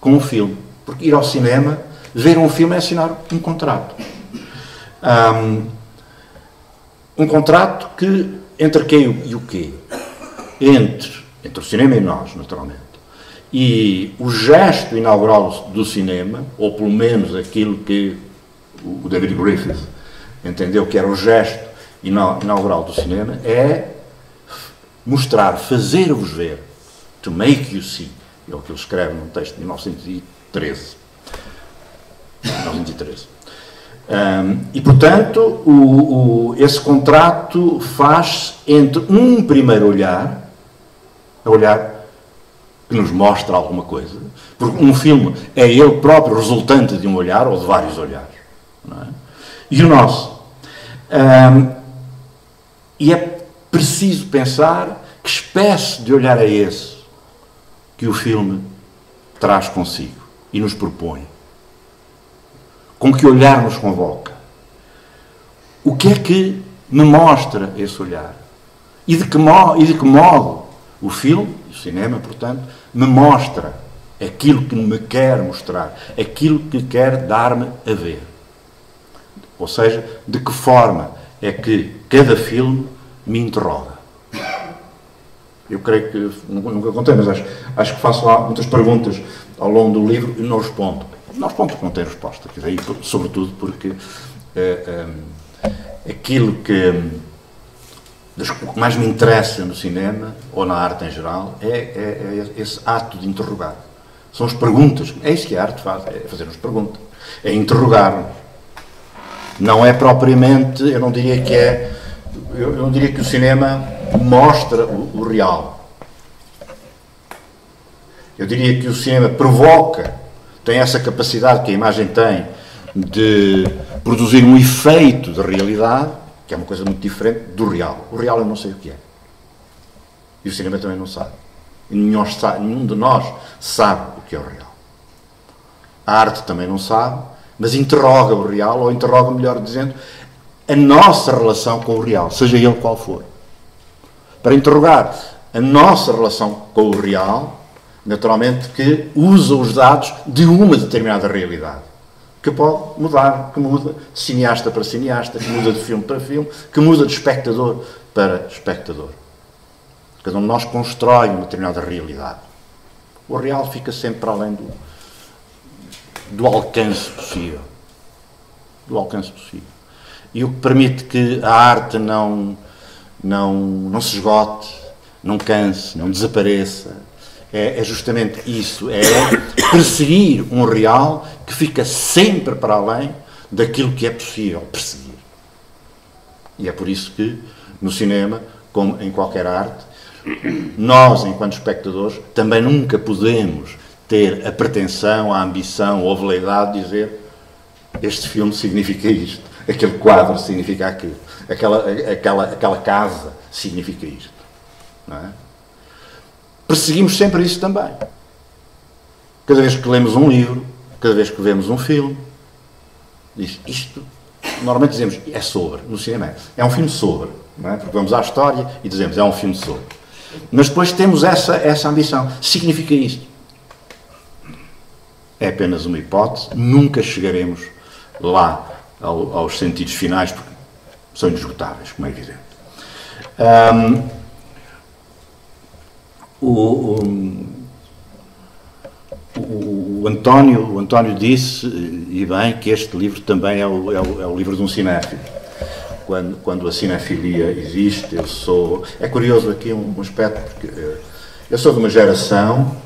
com um filme. Porque ir ao cinema, ver um filme é assinar um contrato. Um contrato que, entre quem e o quê? Entre o cinema e nós, naturalmente. E o gesto inaugural do cinema, ou pelo menos aquilo que o David Griffith entendeu que era o gesto inaugural do cinema, é mostrar, fazer-vos ver, to make you see, é o que ele escreve num texto de 1913. E, portanto, esse contrato faz entre um primeiro olhar, a olhar que nos mostra alguma coisa, porque um filme é ele próprio resultante de um olhar ou de vários olhares, não é? E o nosso. E é preciso pensar que espécie de olhar é esse que o filme traz consigo e nos propõe. Com que olhar nos convoca? O que é que me mostra esse olhar? E de que modo o filme, o cinema, portanto, me mostra aquilo que me quer mostrar, aquilo que quer dar-me a ver. Ou seja, de que forma é que cada filme me interroga. Eu creio que, nunca contei, mas acho que faço lá muitas perguntas ao longo do livro e não respondo. Não respondo porque não tenho resposta, quer dizer, sobretudo porque aquilo que mais me interessa no cinema, ou na arte em geral, é esse ato de interrogar. São as perguntas, é isso que a arte faz, é fazer-nos perguntas, é interrogar-nos. Não é propriamente, eu não diria que o cinema mostra o real. Eu diria que o cinema provoca, tem essa capacidade que a imagem tem de produzir um efeito de realidade, que é uma coisa muito diferente do real. O real eu não sei o que é. E o cinema também não sabe. E nenhum de nós sabe o que é o real. A arte também não sabe, mas interroga o real, ou interroga, melhor dizendo, a nossa relação com o real, seja ele qual for. Para interrogar a nossa relação com o real, naturalmente que usa os dados de uma determinada realidade, que pode mudar, que muda de cineasta para cineasta, que muda de filme para filme, que muda de espectador para espectador. Cada um de nós constrói uma determinada realidade. O real fica sempre para além do alcance possível. Do alcance possível. E o que permite que a arte não se esgote, não canse, não desapareça, é justamente isso, é perseguir um real que fica sempre para além daquilo que é possível perseguir. E é por isso que, no cinema, como em qualquer arte, nós, enquanto espectadores, também nunca podemos ter a pretensão, a ambição ou a veleidade de dizer este filme significa isto, aquele quadro significa aquilo, aquela casa significa isto. Não é? Perseguimos sempre isso também. Cada vez que lemos um livro, cada vez que vemos um filme, diz isto, normalmente dizemos, é sobre, no cinema é um filme sobre, não é? Porque vamos à história e dizemos, é um filme sobre. Mas depois temos essa ambição, significa isto. É apenas uma hipótese, nunca chegaremos lá aos sentidos finais, porque são inesgotáveis, como é evidente. O António disse, e bem, que este livro também é o livro de um cinéfilo. Quando a cinefilia existe, eu sou... É curioso aqui um aspecto, porque eu sou de uma geração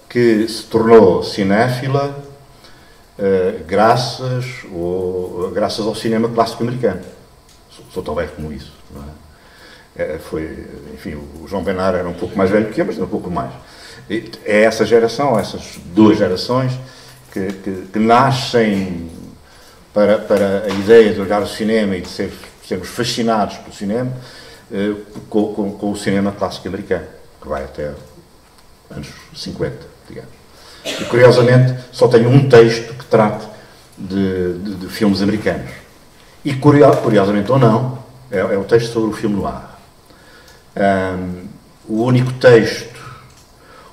que se tornou cinéfila graças ao cinema clássico americano. Sou tão velho como isso, não é? Enfim, o João Benar era um pouco mais velho que eu, mas um pouco mais. É essa geração, essas duas gerações, que nascem para a ideia de olhar o cinema e de sermos fascinados pelo cinema, com o cinema clássico americano, que vai até anos 50, digamos. E, curiosamente, só tenho um texto que trate de filmes americanos. E, curiosamente ou não, é o texto sobre o filme noir. O único texto,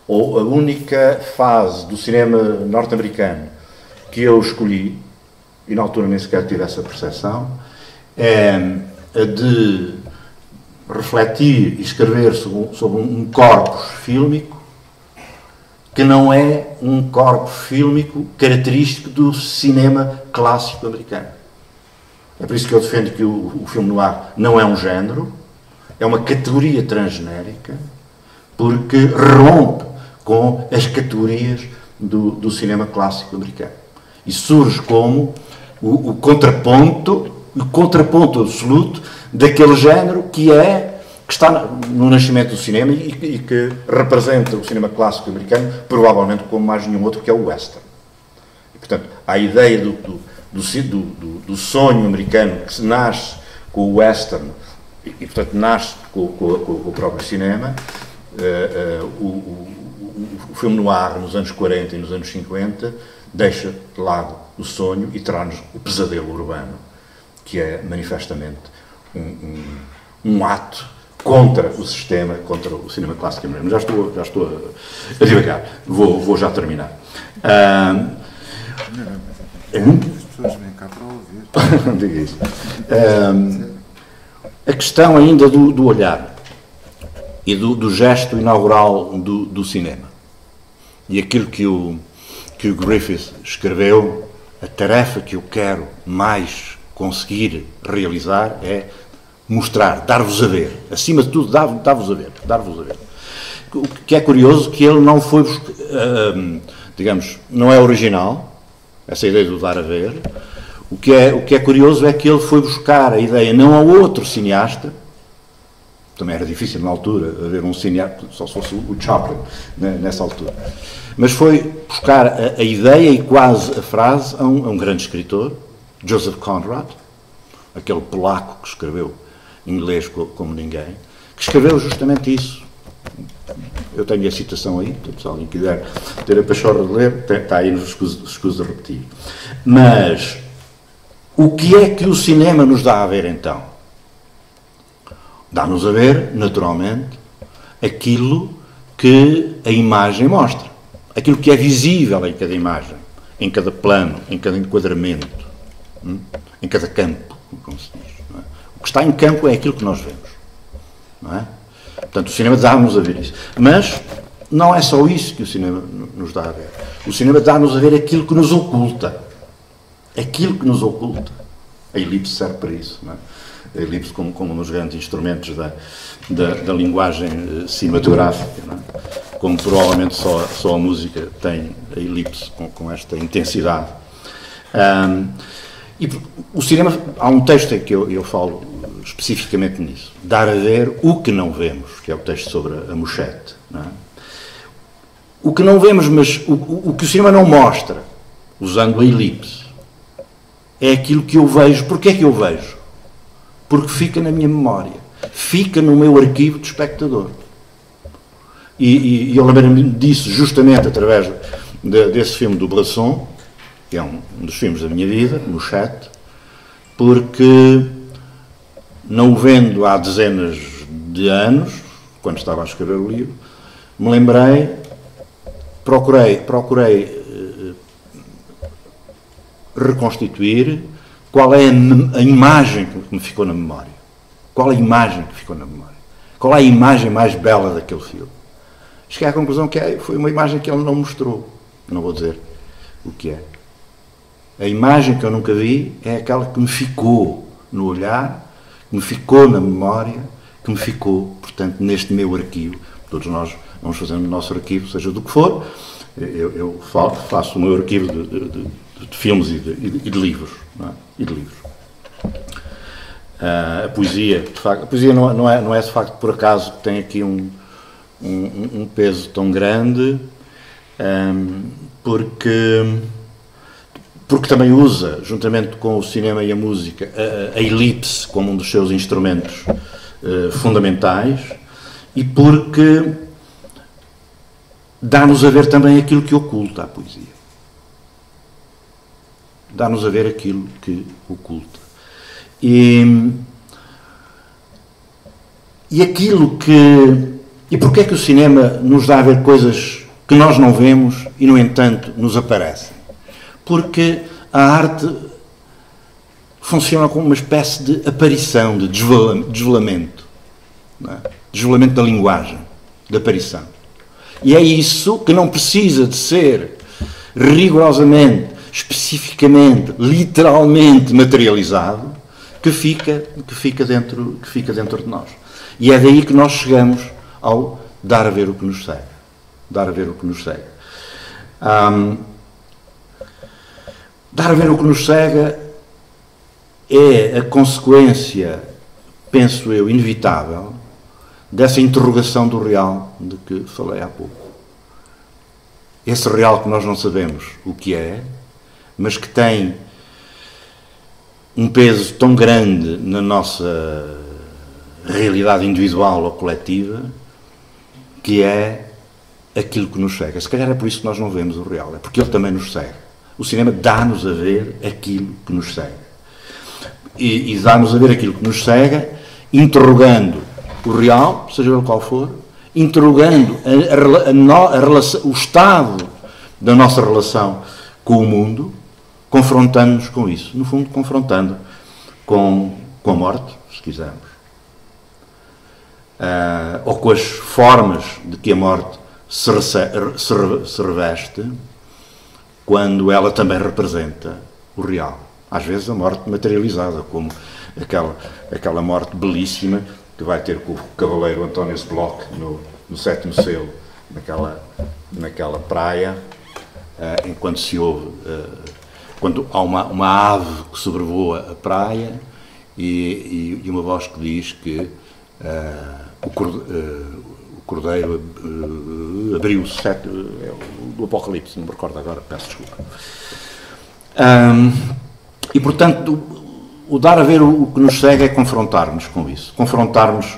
ou a única fase do cinema norte-americano que eu escolhi, e na altura nem sequer tive essa percepção, é a de refletir e escrever sobre um corpus fílmico que não é um corpus fílmico característico do cinema clássico americano. É por isso que eu defendo que o filme noir não é um género, é uma categoria transgenérica, porque rompe com as categorias do cinema clássico americano. E surge como o contraponto absoluto daquele género que está no nascimento do cinema e que representa o cinema clássico americano, provavelmente como mais nenhum outro, que é o western. E, portanto, a ideia do sonho americano que se nasce com o western e portanto, nasce com o próprio cinema. O filme noir, nos anos 40 e nos anos 50, deixa de lado o sonho e traz-nos o pesadelo urbano, que é manifestamente um ato contra o sistema, contra o cinema clássico americano. Já estou a divagar. Vou já terminar. As pessoas vêm cá para ouvir. Diga isso. A questão ainda do olhar e do gesto inaugural do cinema. E aquilo que o Griffith escreveu, a tarefa que eu quero mais conseguir realizar é mostrar, dar-vos a ver. Acima de tudo, dar-vos a ver. O que é curioso que ele não foi, digamos, não é original, essa ideia do dar a ver. O que é curioso é que ele foi buscar a ideia não a outro cineasta, também era difícil na altura haver um cineasta, só se fosse o Chaplin, nessa altura, mas foi buscar a ideia e quase a frase a um grande escritor, Joseph Conrad, aquele polaco que escreveu inglês como ninguém, que escreveu justamente isso. Eu tenho a citação aí, portanto, se alguém quiser ter a pachorra de ler, está aí, nos escuso de repetir. Mas o que é que o cinema nos dá a ver então? Dá-nos a ver, naturalmente, aquilo que a imagem mostra, aquilo que é visível em cada imagem, em cada plano, em cada enquadramento, em cada campo, como se diz. Não é? O que está em campo é aquilo que nós vemos. Não é? Portanto, o cinema dá-nos a ver isso. Mas não é só isso que o cinema nos dá a ver. O cinema dá-nos a ver aquilo que nos oculta. Aquilo que nos oculta. A elipse serve para isso. Não é? A elipse como um dos grandes instrumentos da linguagem cinematográfica. Não é? Como provavelmente só a música tem a elipse com esta intensidade. E o cinema, há um texto em que eu falo especificamente nisso. Dar a ver o que não vemos, que é o texto sobre a mochete. Não é? O que não vemos, mas o que o cinema não mostra, usando a elipse, é aquilo que eu vejo. Porquê é que eu vejo? Porque fica na minha memória. Fica no meu arquivo de espectador. E eu lembro-me disso justamente através desse filme do Bresson, que é um dos filmes da minha vida, Mochete, porque, não o vendo há dezenas de anos, quando estava a escrever o livro, me lembrei, procurei reconstituir qual é a imagem que me ficou na memória. Qual é a imagem que ficou na memória? Qual é a imagem mais bela daquele filme? Cheguei à conclusão que foi uma imagem que ele não mostrou. Não vou dizer o que é. A imagem que eu nunca vi é aquela que me ficou no olhar, que me ficou na memória, que me ficou, portanto, neste meu arquivo. Todos nós vamos fazendo o nosso arquivo, seja do que for. Eu faço o meu arquivo de filmes e de livros. Não é? E de livros. A poesia, de facto, a poesia não é de facto por acaso que tem aqui um peso tão grande, porque também usa, juntamente com o cinema e a música, a elipse como um dos seus instrumentos fundamentais, e porque dá-nos a ver também aquilo que oculta a poesia. Dá-nos a ver aquilo que oculta. E aquilo que... E porquê é que o cinema nos dá a ver coisas que nós não vemos e, no entanto, nos aparecem? Porque a arte funciona como uma espécie de aparição, de desvelamento. Não é? Desvelamento da linguagem, de aparição. E é isso que não precisa de ser rigorosamente, especificamente, literalmente materializado, que fica dentro de nós. E é daí que nós chegamos ao dar a ver o que nos segue. Dar a ver o que nos segue. Dar a ver o que nos segue é a consequência, penso eu, inevitável, dessa interrogação do real de que falei há pouco. Esse real que nós não sabemos o que é, mas que tem um peso tão grande na nossa realidade individual ou coletiva, que é aquilo que nos cega. Se calhar é por isso que nós não vemos o real, é porque ele também nos cega. O cinema dá-nos a ver aquilo que nos cega. E dá-nos a ver aquilo que nos cega, interrogando o real, seja ele qual for, interrogando o estado da nossa relação com o mundo, confrontando-nos com isso. No fundo, confrontando com a morte, se quisermos. Ou com as formas de que a morte se reveste, quando ela também representa o real. Às vezes a morte materializada, como aquela morte belíssima que vai ter com o cavaleiro António Bloch no sétimo selo, naquela praia, enquanto se ouve, quando há uma ave que sobrevoa a praia e uma voz que diz que o cordeiro abriu do Apocalipse, não me recordo agora, peço desculpa. E, portanto, o dar a ver o que nos segue é confrontar-nos com isso. Confrontar-nos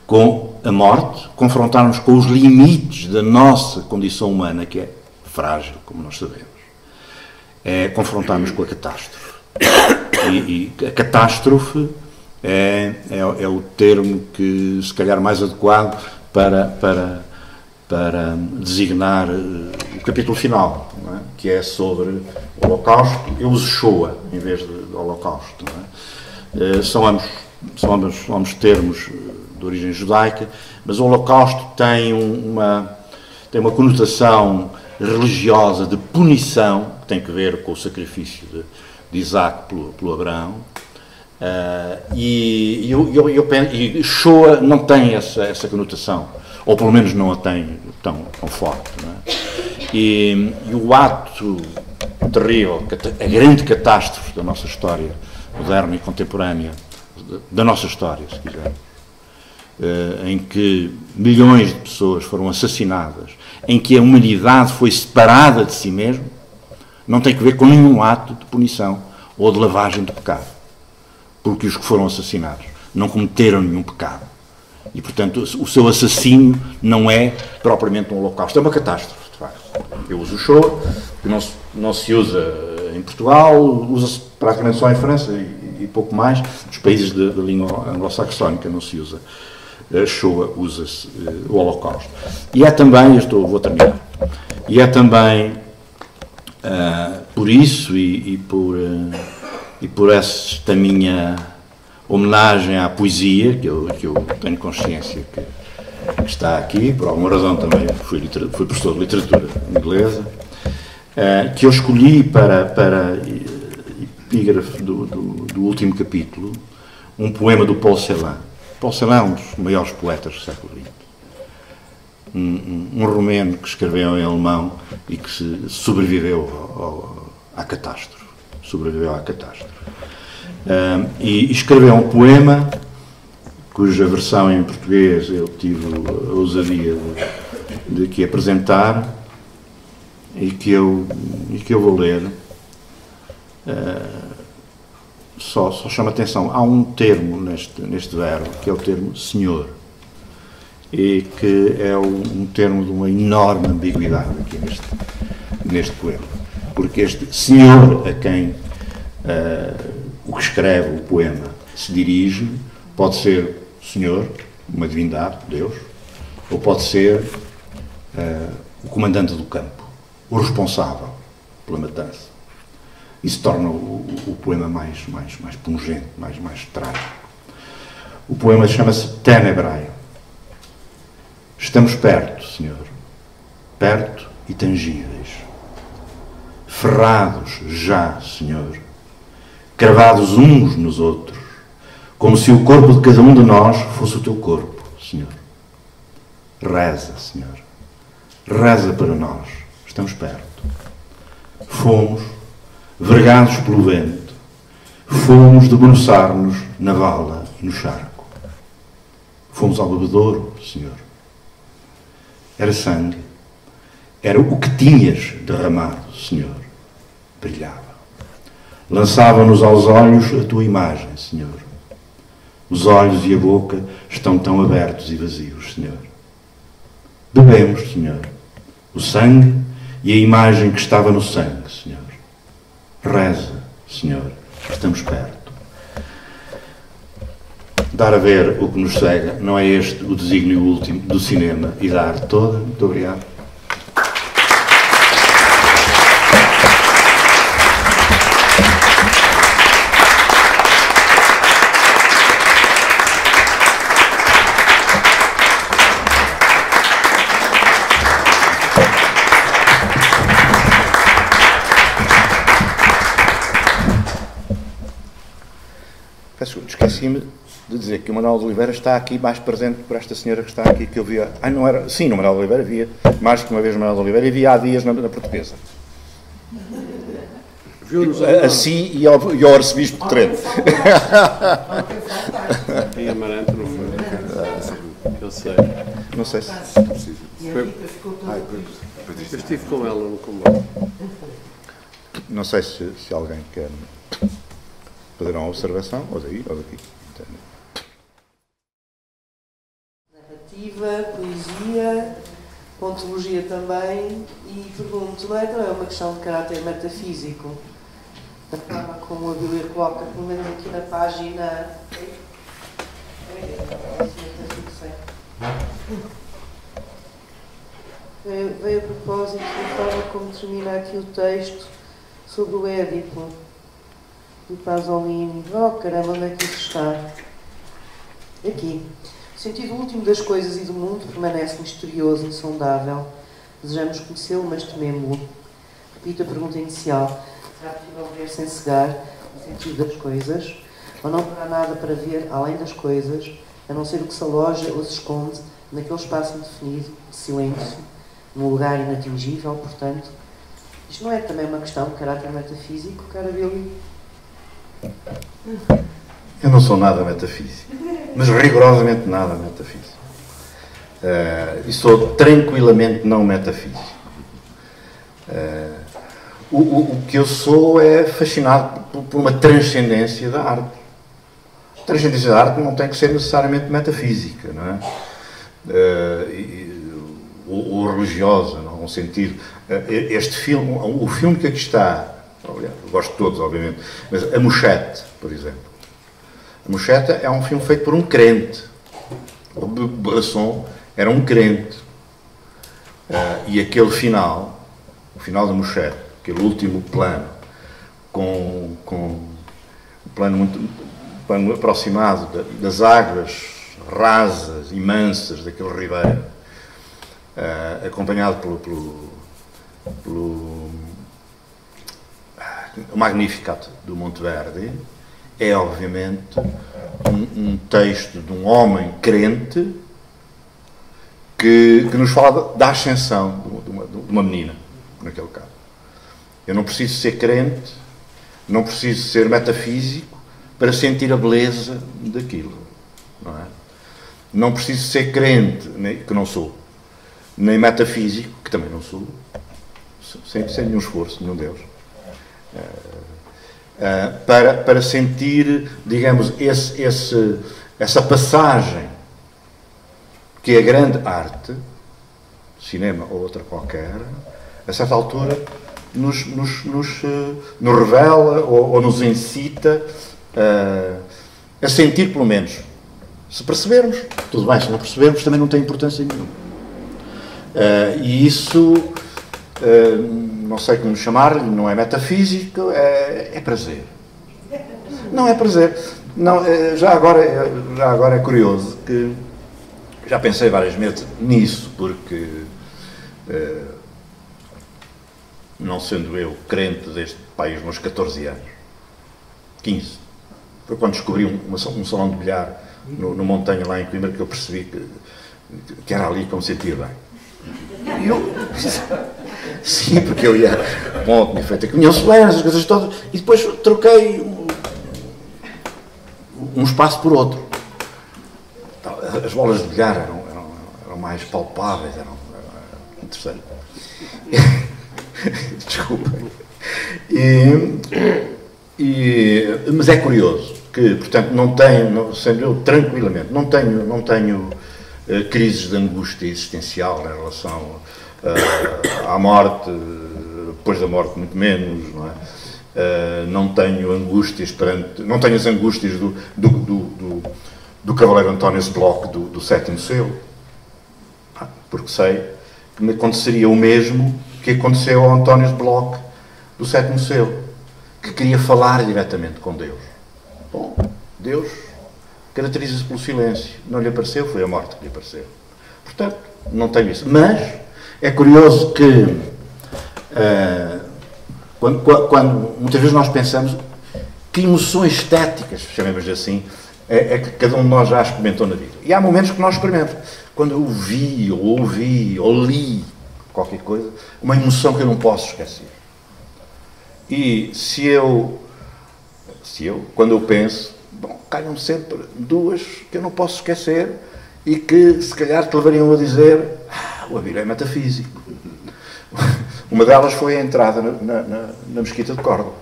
com a morte, confrontar-nos com os limites da nossa condição humana, que é frágil, como nós sabemos. É confrontar-nos com a catástrofe. E a catástrofe é o termo que, se calhar, mais adequado para designar o capítulo final, não é? Que é sobre o Holocausto. Eu uso Shoah em vez de Holocausto. Não é? São ambos termos de origem judaica, mas o Holocausto tem uma conotação religiosa de punição, que tem que ver com o sacrifício de Isaac pelo Abraão, e Shoah não tem essa conotação, ou pelo menos não a tem tão forte. Não é? E o ato terrível, a grande catástrofe da nossa história moderna e contemporânea, da nossa história, se quiser, em que milhões de pessoas foram assassinadas, em que a humanidade foi separada de si mesma, não tem que ver com nenhum ato de punição ou de lavagem de pecado, porque os que foram assassinados não cometeram nenhum pecado e, portanto, o seu assassínio não é propriamente um holocausto, é uma catástrofe, de facto. Eu uso o Shoah, que não se usa em Portugal, usa-se praticamente só em França e pouco mais. Nos países de língua anglo-saxónica não se usa Shoah, usa-se o Holocausto. E é também, vou terminar, e é também por isso e por esta minha homenagem à poesia, que eu tenho consciência que está aqui, por alguma razão também fui professor de literatura inglesa, que eu escolhi para epígrafe do último capítulo, um poema do Paul Celan. Paul Celan é um dos maiores poetas do século XX. Um romeno que escreveu em alemão e que sobreviveu à catástrofe. E escreveu um poema cuja versão em português eu tive a ousadia de aqui apresentar e que eu vou ler. Só chama atenção, há um termo neste verbo, que é o termo senhor, e que é um termo de uma enorme ambiguidade aqui neste poema, porque este senhor a quem o que escreve o poema se dirige pode ser o senhor, uma divindade, Deus, ou pode ser o comandante do campo, o responsável pela matança. Isso torna o poema mais pungente, mais trágico. O poema chama-se Tenebrae. Estamos perto, Senhor, perto e tangíveis, ferrados já, Senhor, cravados uns nos outros, como se o corpo de cada um de nós fosse o teu corpo, Senhor. Reza, Senhor, reza para nós, estamos perto. Fomos vergados pelo vento, fomos debruçar-nos na vala e no charco. Fomos ao bebedouro, Senhor. Era sangue, era o que tinhas derramado, Senhor. Brilhava. Lançava-nos aos olhos a tua imagem, Senhor. Os olhos e a boca estão tão abertos e vazios, Senhor. Bebemos, Senhor, o sangue e a imagem que estava no sangue, Senhor. Reza, Senhor, estamos perto. Dar a ver o que nos cega, não é este o desígnio último do cinema e da arte toda? Muito obrigado. Esqueci-me de dizer que o Manuel de Oliveira está aqui mais presente por esta senhora que está aqui, que eu via... não era... Sim, no Manuel de Oliveira havia, mais que uma vez no Manuel de Oliveira, e havia há dias na Portuguesa. Assim e ao arcebispo de Trento. Em Amarante não foi? Eu sei. Não sei se... Eu estive com ela no comboio. Não sei se alguém quer fazer uma observação, ou daí, ou daqui. narrativa, poesia, ontologia também, e pergunto, não é também uma questão de caráter metafísico? Da forma como a Bíblia coloca, pelo menos aqui na página... Veio a propósito da forma como termina aqui o texto sobre o Édipo, do Pasolini. Oh, caramba, onde é que isso está? Aqui. O sentido último das coisas e do mundo permanece misterioso, insondável. Desejamos conhecê-lo, mas tememo-lo. Repito a pergunta inicial. Será possível ver sem cegar o sentido das coisas? Ou não haverá nada para ver além das coisas, a não ser o que se aloja ou se esconde naquele espaço indefinido de silêncio, num lugar inatingível, portanto? Isto não é também uma questão de caráter metafísico, cara Billy? Eu não sou nada metafísico, mas rigorosamente nada metafísico. E sou tranquilamente não metafísico. O que eu sou é fascinado por uma transcendência da arte. A transcendência da arte não tem que ser necessariamente metafísica, não é? Ou religiosa, não? No sentido. Este filme, o filme que aqui está, eu gosto de todos, obviamente, mas A Mochete, por exemplo. A Mochete é um filme feito por um crente. O Bresson era um crente. E aquele final, o final da Mochete, aquele último plano, com um plano aproximado das águas rasas e mansas daquele ribeiro, acompanhado pelo Magnificat do Monteverdi, é obviamente um texto de um homem crente que nos fala da ascensão de uma menina, naquele caso. Eu não preciso ser crente, não preciso ser metafísico para sentir a beleza daquilo, não é? Não preciso ser crente, que não sou, nem metafísico, que também não sou, sem nenhum esforço, nenhum Deus, para sentir, digamos, essa passagem que a grande arte, cinema ou outra qualquer, a certa altura nos revela ou nos incita a sentir, pelo menos. Se percebermos, tudo bem, se não percebermos também não tem importância nenhuma. E isso, não sei como chamar-lhe, não é metafísico, é prazer. Não é prazer. Não, já agora é curioso que já pensei várias vezes nisso, porque não sendo eu crente desde os meus 14 anos, 15, foi quando descobri um salão de bilhar no Montanha, lá em Coimbra, que eu percebi que era ali que eu me sentia bem. Sim, porque eu ia, bom, tinha feito a comunhão solene, as coisas todas, e depois troquei um espaço por outro. As bolas de bilhar eram mais palpáveis, eram interessantes. Desculpem. Mas é curioso que, portanto, sendo eu tranquilamente, não tenho crises de angústia existencial em relação à morte, depois da morte muito menos, não é? Não tenho angústias não tenho as angústias do Cavaleiro António Bloch do sétimo selo, porque sei que me aconteceria o mesmo que aconteceu ao António Bloch do sétimo selo, que queria falar diretamente com Deus. Bom, Deus caracteriza-se pelo silêncio, não lhe apareceu, foi a morte que lhe apareceu. Portanto, não tenho isso. Mas é curioso que quando muitas vezes nós pensamos que emoções estéticas, chamemos assim, é que cada um de nós já experimentou na vida. E há momentos que nós experimentamos. Quando eu vi, ou ouvi, ou li qualquer coisa, uma emoção que eu não posso esquecer. E quando eu penso, bom, calham sempre duas que eu não posso esquecer e que se calhar te levariam a dizer, o Abílio é metafísico. Uma delas foi a entrada na Mesquita de Córdoba.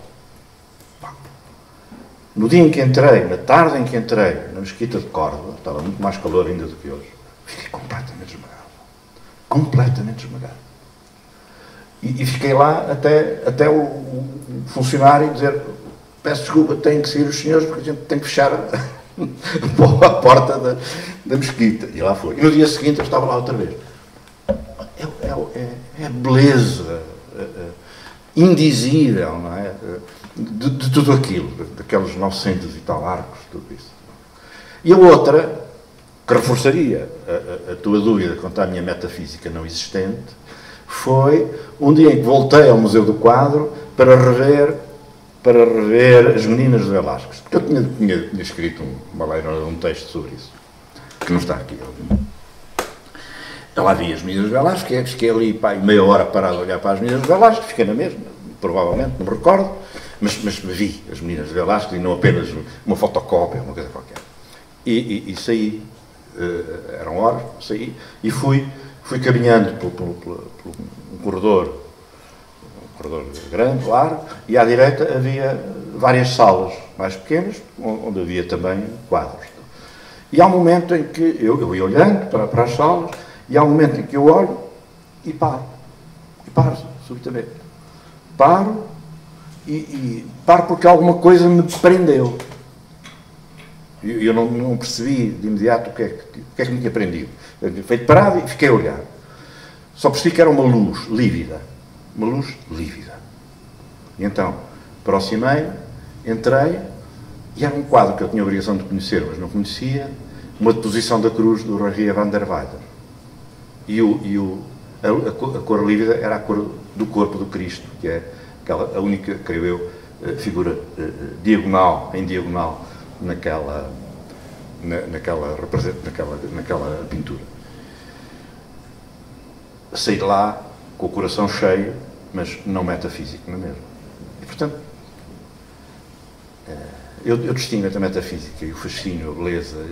No dia em que entrei, na tarde em que entrei na Mesquita de Córdoba, estava muito mais calor ainda do que hoje, Fiquei completamente esmagado. Completamente esmagado. E fiquei lá até o funcionário dizer: peço desculpa, têm que sair os senhores porque a gente tem que fechar a porta da mesquita. E lá foi. E no dia seguinte eu estava lá outra vez. É a beleza indizível, não é? De tudo aquilo, daqueles 900 e tal arcos, tudo isso. E a outra, que reforçaria a tua dúvida quanto à minha metafísica não existente, foi um dia em que voltei ao Museu do Quadro para rever As Meninas de Velázquez, porque eu tinha escrito um texto sobre isso, que não está aqui. Eu lá vi As Meninas de Velázquez, fiquei ali meia hora parado a olhar para As Meninas de Velázquez, fiquei na mesma, provavelmente, não me recordo, mas vi As Meninas de Velázquez e não apenas uma fotocópia, uma coisa qualquer. E saí, eram horas, saí, e fui caminhando por um corredor grande, largo, e à direita havia várias salas mais pequenas, onde havia também quadros. E há um momento em que eu ia olhando para as salas, e há um momento em que eu olho e paro. E paro, subitamente. Paro e paro porque alguma coisa me prendeu. Eu não percebi de imediato o que é que me tinha prendido. Eu tinha feito parado e fiquei a olhar. Só percebi que era uma luz lívida. Uma luz lívida. E então, aproximei, entrei, e era um quadro que eu tinha a obrigação de conhecer, mas não conhecia, uma deposição da cruz do Henri van der Weyden. E a cor lívida era a cor do corpo do Cristo, que é a única, creio eu, figura diagonal, em diagonal, naquela pintura. Saí de lá com o coração cheio, mas não metafísico, não é mesmo? E, portanto, eu distingo entre a metafísica e o fascínio, a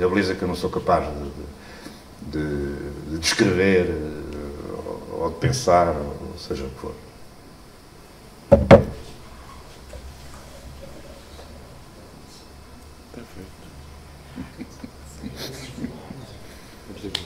beleza que eu não sou capaz de descrever, ou de pensar, ou seja o que for. Perfeito.